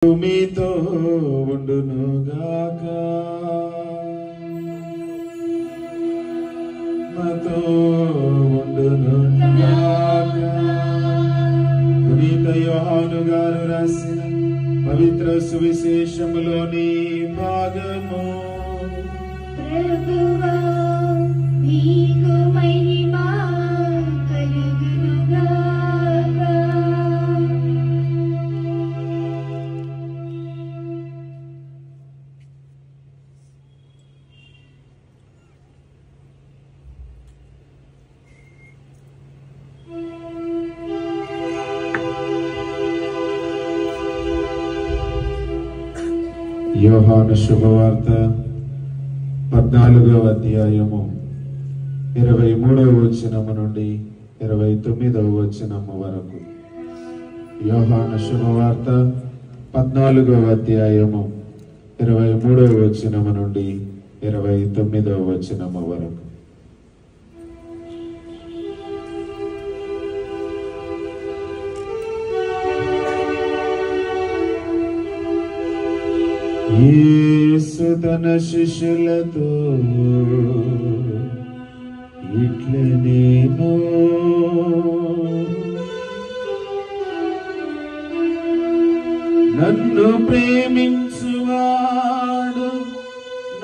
మీతో ఉండునుగాక మాతో ఉండునుగాక. పునీత యోహాను గారు రాసిన పవిత్ర సువిశేషములోని భాగము. ప్రభువా నీకు మహిమ కలుగునుగాక. యోహాను శుభవార్త 14వ అధ్యాయము 23వ వచనము నుండి 29వ వచనము వరకు. యోహాను శుభవార్త 14వ అధ్యాయము 23వ వచనము నుండి 29వ వచనము వరకు. యేసు తన శిష్యులతో ఇట్లనేను నన్ను ప్రేమించువాడు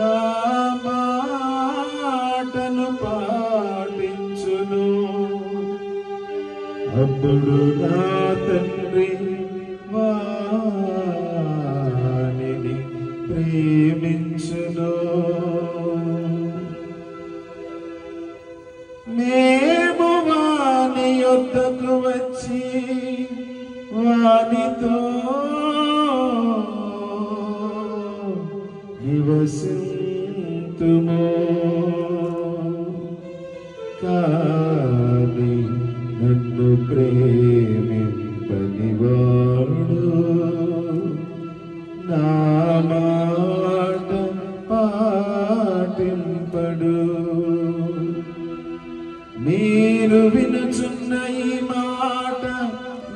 నా మాటను పాటించును, అప్పుడు నా తండ్రి వానిని ప్రేమించును. మేము వాని యొద్దకు వచ్చి వానితో నివసింతుము, కాని నన్ను ప్రేమింపనివాడు నా మాట పాటింపడు. మీరు వినుచున్న ఈ మాట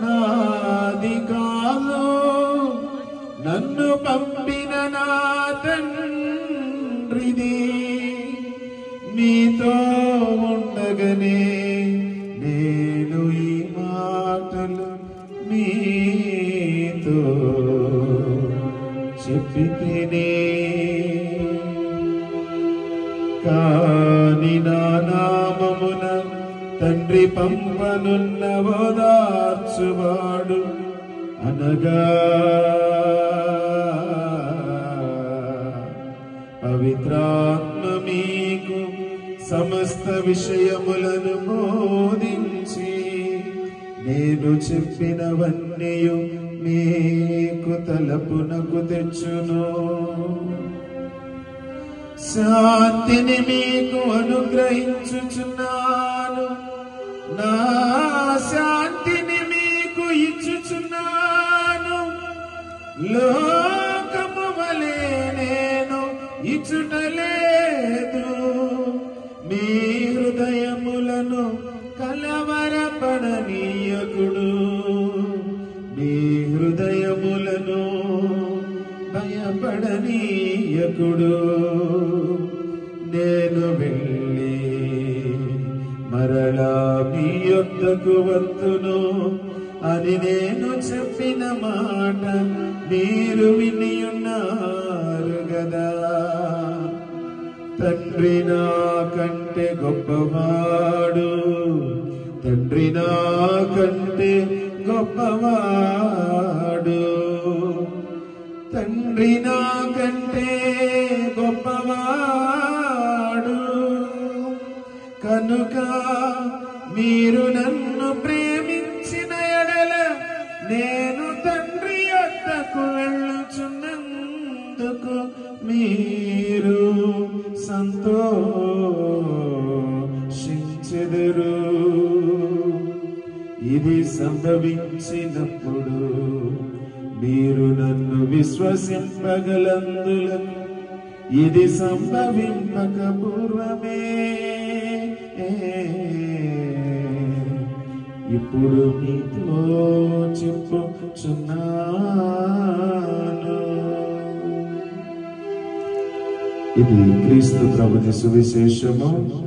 నాది కాదు, నన్ను పంపిన నా తండ్రిది. మీతో ఉండగనే నేను ఈ మాటలు మీతో చెప్పితిని, కాని నా నామమున తండ్రి పంపనున్న ఓదార్చువాడు, అనగా పవిత్రాత్మ మీకు సమస్త విషయములను బోధించి నేను చెప్పినవన్నీ మీకు తలపునకు తెచ్చును. శాంతిని మీకు అనుగ్రహించుచున్నాను, నా శాంతిని మీకు ఇచ్చుచున్నాను. లోకము వలె నేను ఇచ్చుటలేదు. మీ హృదయములను కలవరపడనీయకుడు, మీ హృదయములను భయపడనీయకుడు. నేను వెళ్ళి మరలా మీ యొద్దకు వత్తును అని నేను చెప్పిన మాట మీరు వినియున్నారు గదా. తండ్రి నా కంటే గొప్పవాడు, తండ్రి నా కంటే గొప్పవాడు, తండ్రి నా కంటే గొప్పవాడు. కనుక మీరు నన్ను ప్రేమించిన ఎడల నేను తండ్రి యొద్దకు వెళ్ళుచున్నందుకు మీరు సంతోషించెదరు. ఇది సంభవించినప్పుడు మీరు నన్ను విశ్వసింపగలందులకు, ఇది సంభవింపక పూర్వమే ఇప్పుడు మీతో చెప్పుచున్నాను. ఇది క్రీస్తు ప్రభుని సువిశేషము.